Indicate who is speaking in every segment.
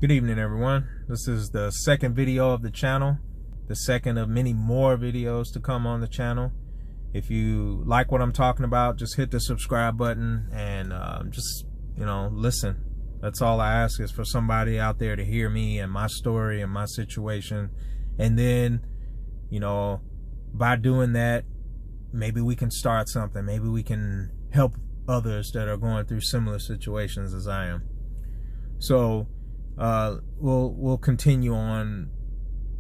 Speaker 1: Good evening, everyone. This is the second video of the channel, the second of many more videos to come on the channel. If you like what I'm talking about, just hit the subscribe button and just, listen. That's all I ask, is for somebody out there to hear me and my story and my situation. And then, by doing that, maybe we can start something. Maybe we can help others that are going through similar situations as I am. So we'll continue on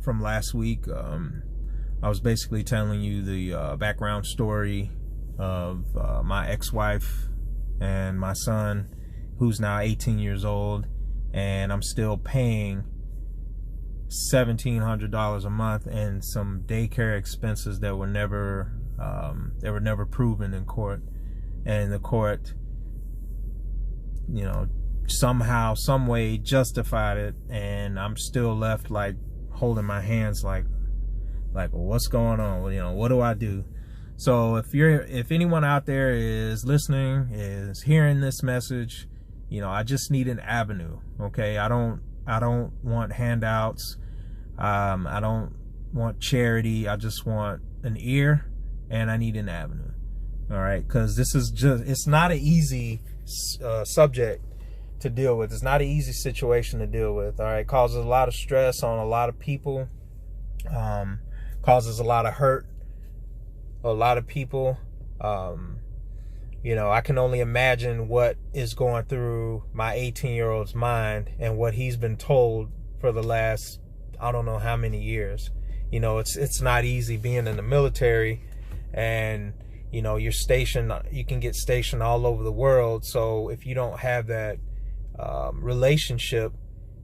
Speaker 1: from last week. I was basically telling you the background story of my ex-wife and my son, who's now 18 years old, and I'm still paying $1,700 a month and some daycare expenses that were never proven in court. And the court, somehow, some way justified it, and I'm still left like holding my hands like well, what's going on? What do I do? So if anyone out there is listening, is hearing this message, I just need an avenue. Okay, I don't want handouts. I don't want charity. I just want an ear, and I need an avenue. All right, because it's not an easy subject to deal with. It's not an easy situation to deal with. All right, it causes a lot of stress on a lot of people, causes a lot of hurt, a lot of people. I can only imagine what is going through my 18-year-old's mind and what he's been told for the last, I don't know how many years. It's not easy being in the military, and you're stationed, you can get stationed all over the world. So if you don't have that relationship,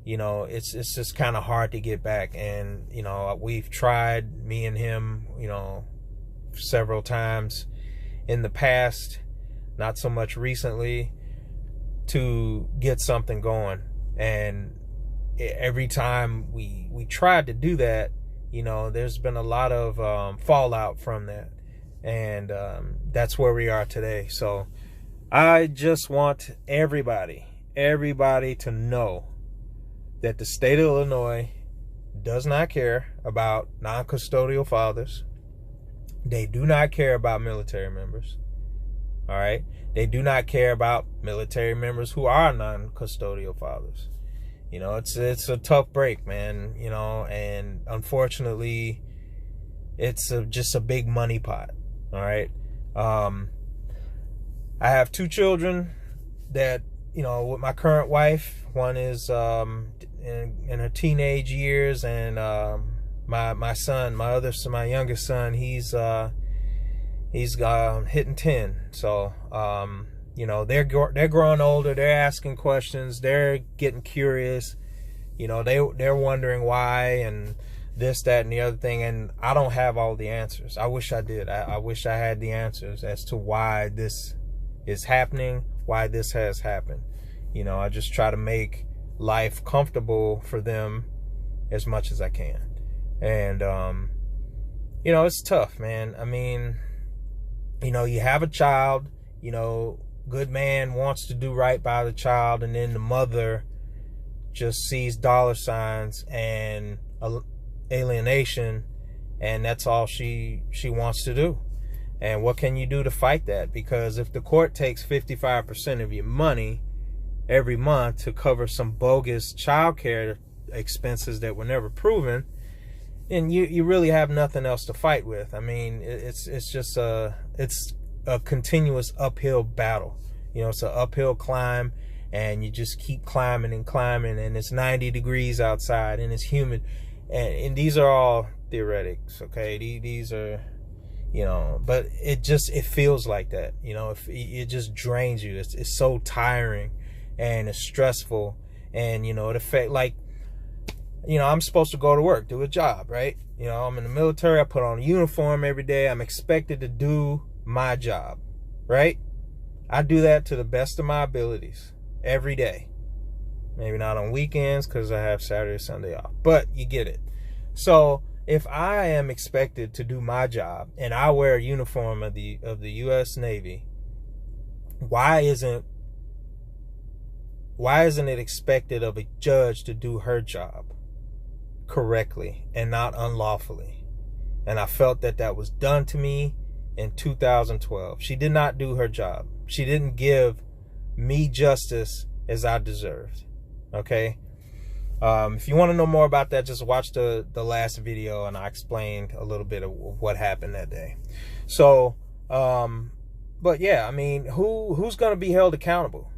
Speaker 1: it's just kind of hard to get back. And we've tried, me and him, several times in the past, not so much recently, to get something going. And every time we tried to do that, there's been a lot of fallout from that. And that's where we are today. So I just want everybody to know that the state of Illinois does not care about non-custodial fathers. They do not care about military members. All right? They do not care about military members who are non-custodial fathers. It's a tough break, man, and unfortunately it's just a big money pot. All right. I have two children that, with my current wife. One is in her teenage years, and my son, my youngest son, he's hitting 10. So they're growing older. They're asking questions. They're getting curious. They're wondering why and this, that, and the other thing, and I don't have all the answers. I wish I did. I wish I had the answers as to why this is happening, why this has happened. I just try to make life comfortable for them as much as I can. And it's tough, man. I mean, you have a child, good man wants to do right by the child, and then the mother just sees dollar signs and alienation, and that's all she wants to do. And what can you do to fight that? Because if the court takes 55% of your money every month to cover some bogus child care expenses that were never proven, then you really have nothing else to fight with. I mean, it's just a continuous uphill battle. It's an uphill climb, and you just keep climbing and climbing, and it's 90 degrees outside, and it's humid. And these are all theoretics, okay? These are, but it feels like that, it just drains you. It's so tiring, and it's stressful, and, it affects, like, I'm supposed to go to work, do a job, right? I'm in the military. I put on a uniform every day. I'm expected to do my job, right? I do that to the best of my abilities every day. Maybe not on weekends because I have Saturday, Sunday off, but you get it. So if I am expected to do my job and I wear a uniform of the U.S. Navy, why isn't Why isn't it expected of a judge to do her job correctly and not unlawfully? And I felt that that was done to me in 2012. She did not do her job. She didn't give me justice as I deserved. Okay? If you want to know more about that, just watch the last video, and I explained a little bit of what happened that day. So, but yeah, I mean, who's going to be held accountable?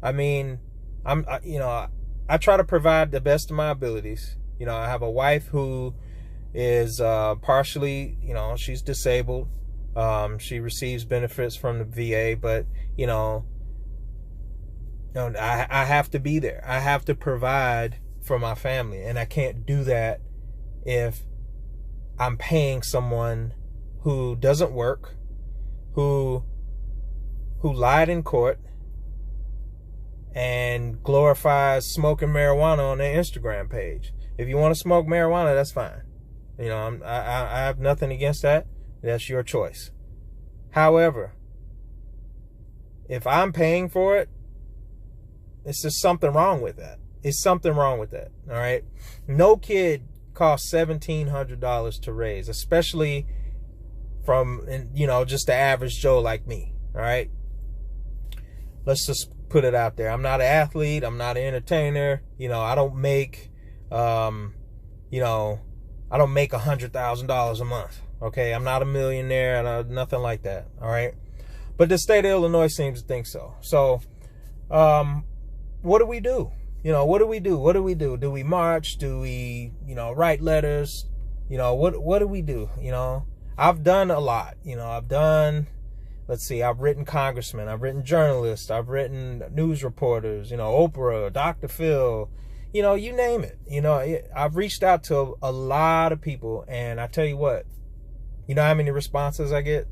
Speaker 1: I mean, I try to provide the best of my abilities. You know, I have a wife who is partially, she's disabled. She receives benefits from the VA, but I have to be there. I have to provide for my family, and I can't do that if I'm paying someone who doesn't work, who lied in court, and glorifies smoking marijuana on their Instagram page. If you want to smoke marijuana, that's fine. I have nothing against that. That's your choice. However, if I'm paying for it, it's just something wrong with that. It's something wrong with that. All right. No kid costs $1,700 to raise, especially from, just the average Joe like me. All right. Let's just put it out there. I'm not an athlete. I'm not an entertainer. I don't make, I don't make $100,000 a month. Okay. I'm not a millionaire, nothing like that. All right. But the state of Illinois seems to think so. So, what do we do? What do we do? What do we do? Do we march? Do we, write letters? What do we do? I've done a lot. I've written congressmen, I've written journalists, I've written news reporters, Oprah, Dr. Phil, you name it. I've reached out to a lot of people, and I tell you what, how many responses I get?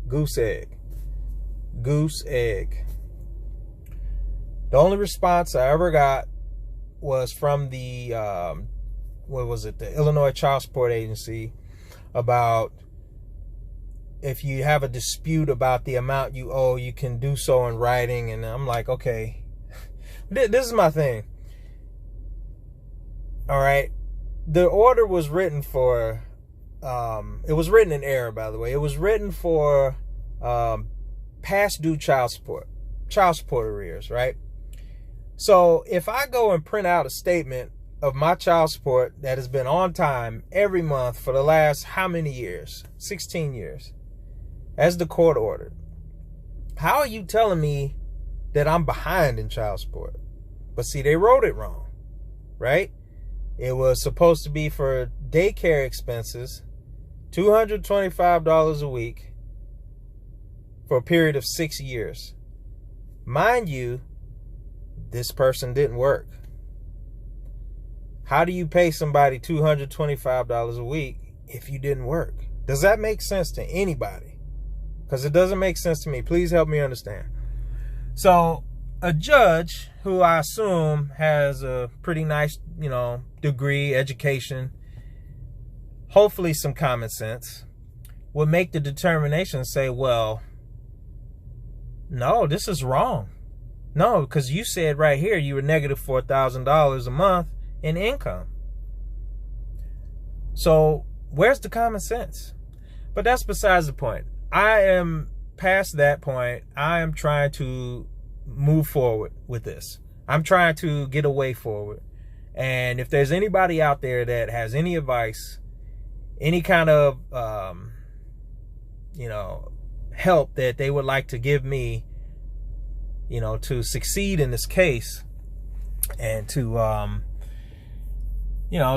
Speaker 1: Goose egg. Goose egg. The only response I ever got was from the, the Illinois Child Support Agency, about if you have a dispute about the amount you owe, you can do so in writing. And I'm like, okay, this is my thing. All right. The order was written for, it was written in error, by the way. It was written for past due child support arrears, right? So if I go and print out a statement of my child support that has been on time every month for the last how many years? 16 years. As the court ordered. How are you telling me that I'm behind in child support? But see, they wrote it wrong, right? It was supposed to be for daycare expenses, $225 a week for a period of 6 years. Mind you, this person didn't work. How do you pay somebody $225 a week if you didn't work? Does that make sense to anybody? Because it doesn't make sense to me. Please help me understand. So a judge who I assume has a pretty nice, degree, education, hopefully some common sense, would make the determination and say, well, no, this is wrong. No, because you said right here you were negative $4,000 a month in income. So where's the common sense? But that's besides the point. I am past that point. I am trying to move forward with this. I'm trying to get a way forward. And if there's anybody out there that has any advice, any kind of, help that they would like to give me, to succeed in this case, and to,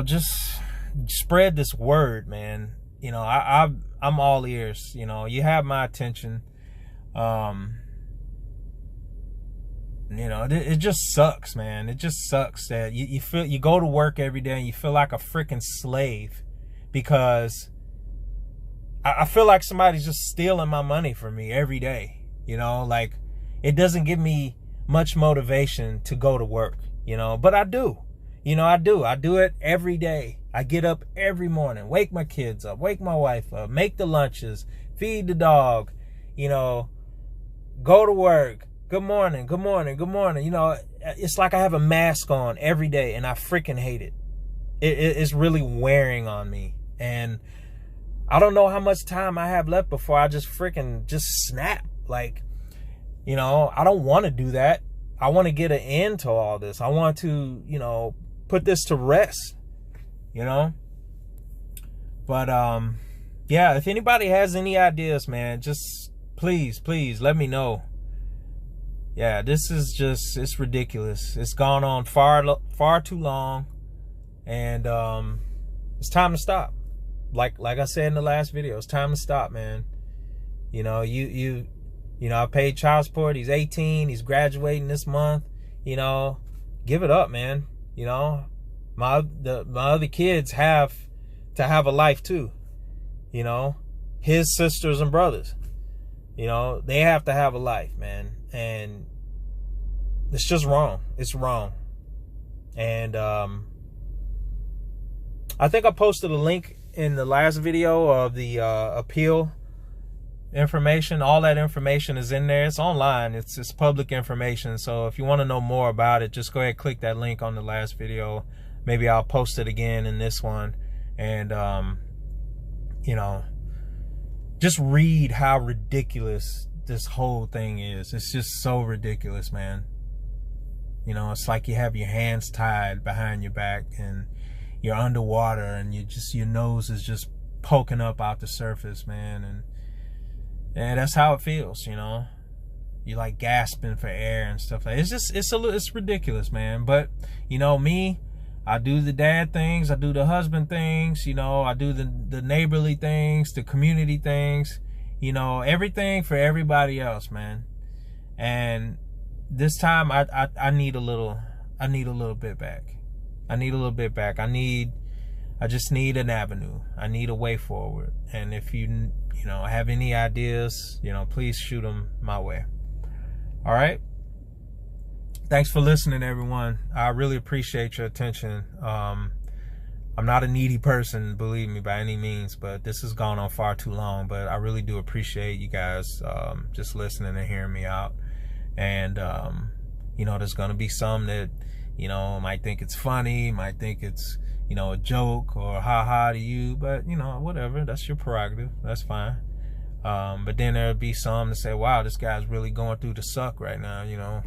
Speaker 1: just spread this word, man. I'm all ears. You have my attention. It just sucks, man. It just sucks that you go to work every day and you feel like a freaking slave, because I feel like somebody's just stealing my money from me every day. Like, it doesn't give me much motivation to go to work, but I do. I do it every day. I get up every morning, wake my kids up, wake my wife up, make the lunches, feed the dog, go to work, good morning, good morning, good morning. You know, it's like I have a mask on every day, and I freaking hate it. It's really wearing on me. And I don't know how much time I have left before I just snap. Like, you know, I don't want to do that. I want to get an end to all this. I want to, you know, put this to rest, you know. But yeah, if anybody has any ideas, man, just please let me know. Yeah, this is just, it's ridiculous. It's gone on far too long, and it's time to stop. Like I said in the last video, it's time to stop, man. You know, you know, I paid child support. He's 18. He's graduating this month. You know, give it up, man. You know, my other kids have to have a life too. You know, his sisters and brothers. You know, they have to have a life, man. And it's just wrong. It's wrong. And I think I posted a link in the last video of the appeal information. All that information is in there. It's online. It's public information. So if you want to know more about it, just go ahead and click that link on the last video. Maybe I'll post it again in this one. And you know, just read how ridiculous this whole thing is. It's just so ridiculous, man. You know, it's like you have your hands tied behind your back and you're underwater, and your nose is just poking up out the surface, man. And that's how it feels, you know. You're like gasping for air and stuff like that. It's ridiculous, man. But you know me, I do the dad things, I do the husband things, you know, I do the neighborly things, the community things, you know, everything for everybody else, man. And this time I need a little bit back. I need a little bit back. I just need an avenue. I need a way forward. And if you know, have any ideas, you know, please shoot them my way. All right. Thanks for listening, everyone. I really appreciate your attention. I'm not a needy person, believe me, by any means, but this has gone on far too long. But I really do appreciate you guys just listening and hearing me out. And, you know, there's going to be some that, you know, might think it's funny, might think it's, you know, a joke or ha-ha to you. But, you know, whatever. That's your prerogative. That's fine. But then there'll be some that say, wow, this guy's really going through the suck right now, you know.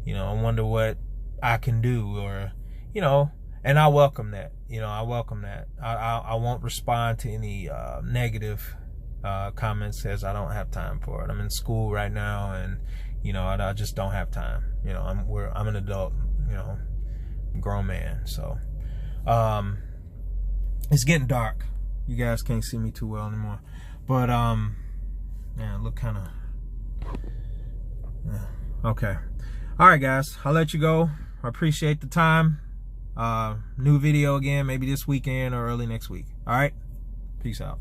Speaker 1: You know, I wonder what I can do, or, you know, and I welcome that. You know, I welcome that. I won't respond to any negative comments, as I don't have time for it. I'm in school right now, and, you know, I just don't have time. You know, I'm an adult, you know, grown man. So, it's getting dark. You guys can't see me too well anymore. But, yeah, look kind of, yeah. Okay. All right, guys, I'll let you go. I appreciate the time. New video again, maybe this weekend or early next week. All right, peace out.